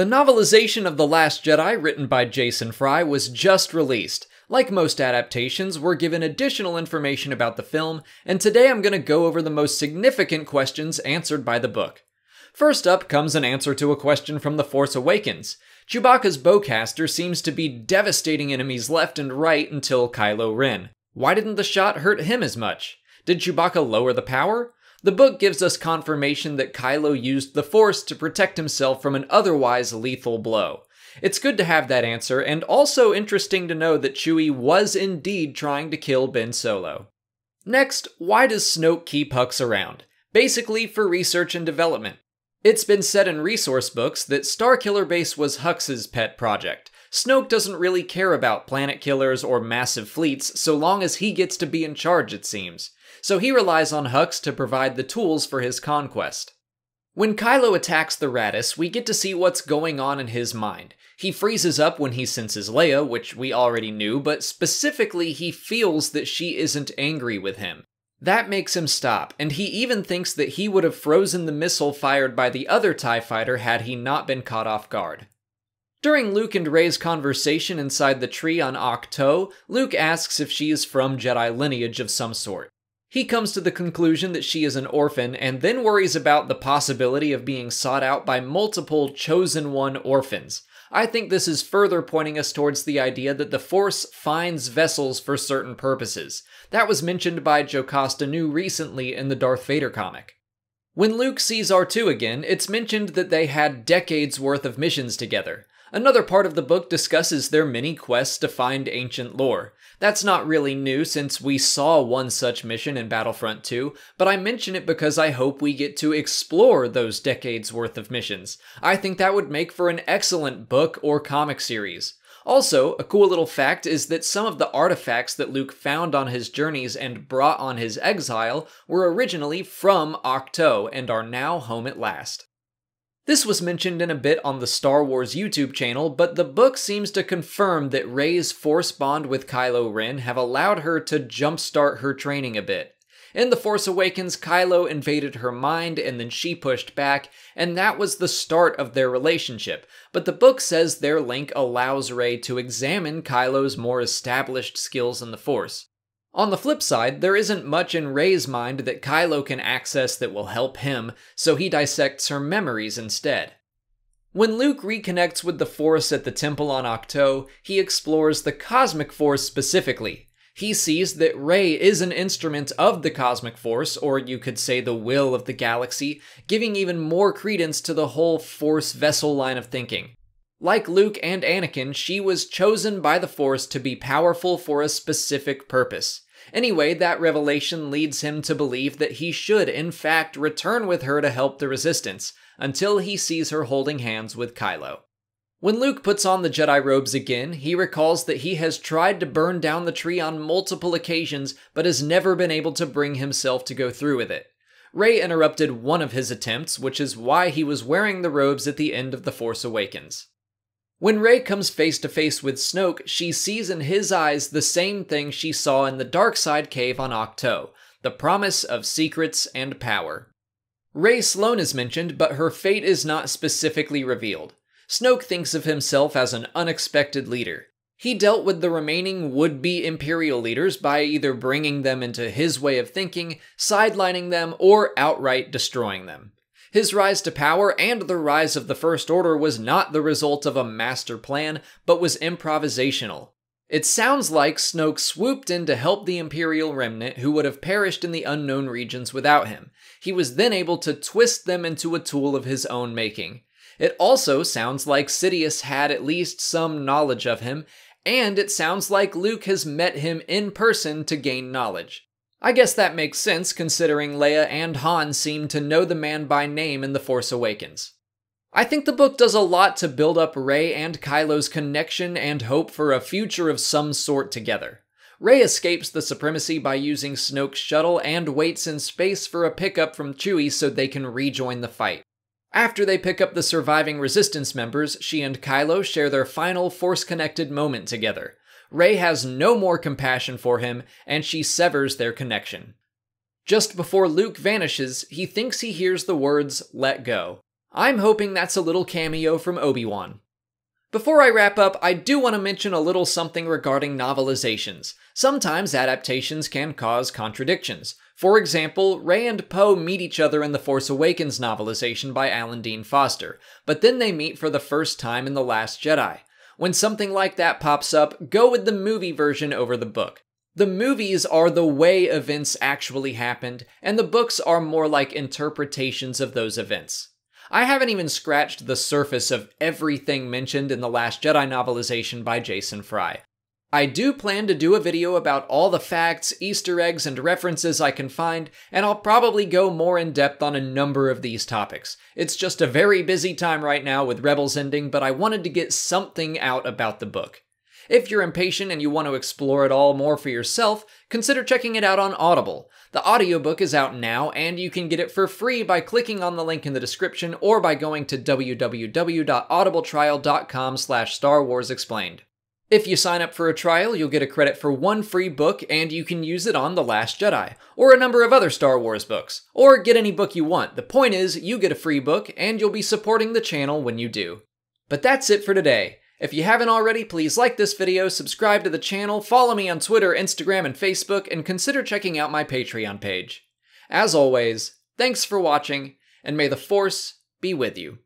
The novelization of The Last Jedi, written by Jason Fry, was just released. Like most adaptations, we're given additional information about the film, and today I'm going to go over the most significant questions answered by the book. First up comes an answer to a question from The Force Awakens. Chewbacca's bowcaster seems to be devastating enemies left and right until Kylo Ren. Why didn't the shot hurt him as much? Did Chewbacca lower the power? The book gives us confirmation that Kylo used the Force to protect himself from an otherwise lethal blow. It's good to have that answer, and also interesting to know that Chewie was indeed trying to kill Ben Solo. Next, why does Snoke keep Hux around? Basically for research and development. It's been said in resource books that Starkiller Base was Hux's pet project. Snoke doesn't really care about planet killers or massive fleets so long as he gets to be in charge, it seems. So he relies on Hux to provide the tools for his conquest. When Kylo attacks the Raddus, we get to see what's going on in his mind. He freezes up when he senses Leia, which we already knew, but specifically he feels that she isn't angry with him. That makes him stop, and he even thinks that he would have frozen the missile fired by the other TIE fighter had he not been caught off guard. During Luke and Rey's conversation inside the tree on Ahch-To, Luke asks if she is from Jedi lineage of some sort. He comes to the conclusion that she is an orphan, and then worries about the possibility of being sought out by multiple Chosen One orphans. I think this is further pointing us towards the idea that the Force finds vessels for certain purposes. That was mentioned by Jocasta Nu recently in the Darth Vader comic. When Luke sees R2 again, it's mentioned that they had decades worth of missions together. Another part of the book discusses their many quests to find ancient lore. That's not really new since we saw one such mission in Battlefront 2, but I mention it because I hope we get to explore those decades worth of missions. I think that would make for an excellent book or comic series. Also, a cool little fact is that some of the artifacts that Luke found on his journeys and brought on his exile were originally from Ahch-To and are now home at last. This was mentioned in a bit on the Star Wars YouTube channel, but the book seems to confirm that Rey's Force bond with Kylo Ren have allowed her to jumpstart her training a bit. In The Force Awakens, Kylo invaded her mind and then she pushed back, and that was the start of their relationship, but the book says their link allows Rey to examine Kylo's more established skills in the Force. On the flip side, there isn't much in Rey's mind that Kylo can access that will help him, so he dissects her memories instead. When Luke reconnects with the Force at the temple on Ahch-To, he explores the Cosmic Force specifically. He sees that Rey is an instrument of the Cosmic Force, or you could say the will of the galaxy, giving even more credence to the whole Force vessel line of thinking. Like Luke and Anakin, she was chosen by the Force to be powerful for a specific purpose. Anyway, that revelation leads him to believe that he should, in fact, return with her to help the Resistance, until he sees her holding hands with Kylo. When Luke puts on the Jedi robes again, he recalls that he has tried to burn down the tree on multiple occasions, but has never been able to bring himself to go through with it. Rey interrupted one of his attempts, which is why he was wearing the robes at the end of The Force Awakens. When Rey comes face to face with Snoke, she sees in his eyes the same thing she saw in the dark side cave on Ahch-To, the promise of secrets and power. Rey Sloane is mentioned, but her fate is not specifically revealed. Snoke thinks of himself as an unexpected leader. He dealt with the remaining would-be Imperial leaders by either bringing them into his way of thinking, sidelining them, or outright destroying them. His rise to power and the rise of the First Order was not the result of a master plan, but was improvisational. It sounds like Snoke swooped in to help the Imperial remnant who would have perished in the unknown regions without him. He was then able to twist them into a tool of his own making. It also sounds like Sidious had at least some knowledge of him, and it sounds like Luke has met him in person to gain knowledge. I guess that makes sense considering Leia and Han seem to know the man by name in The Force Awakens. I think the book does a lot to build up Rey and Kylo's connection and hope for a future of some sort together. Rey escapes the Supremacy by using Snoke's shuttle and waits in space for a pickup from Chewie so they can rejoin the fight. After they pick up the surviving Resistance members, she and Kylo share their final Force-connected moment together. Rey has no more compassion for him, and she severs their connection. Just before Luke vanishes, he thinks he hears the words, "Let go." I'm hoping that's a little cameo from Obi-Wan. Before I wrap up, I do want to mention a little something regarding novelizations. Sometimes adaptations can cause contradictions. For example, Rey and Poe meet each other in the Force Awakens novelization by Alan Dean Foster, but then they meet for the first time in The Last Jedi. When something like that pops up, go with the movie version over the book. The movies are the way events actually happened, and the books are more like interpretations of those events. I haven't even scratched the surface of everything mentioned in the Last Jedi novelization by Jason Fry. I do plan to do a video about all the facts, Easter eggs, and references I can find, and I'll probably go more in depth on a number of these topics. It's just a very busy time right now with Rebels ending, but I wanted to get something out about the book. If you're impatient and you want to explore it all more for yourself, consider checking it out on Audible. The audiobook is out now, and you can get it for free by clicking on the link in the description or by going to www.audibletrial.com/Star Wars Explained. If you sign up for a trial, you'll get a credit for one free book, and you can use it on The Last Jedi, or a number of other Star Wars books, or get any book you want. The point is, you get a free book, and you'll be supporting the channel when you do. But that's it for today. If you haven't already, please like this video, subscribe to the channel, follow me on Twitter, Instagram, and Facebook, and consider checking out my Patreon page. As always, thanks for watching, and may the Force be with you.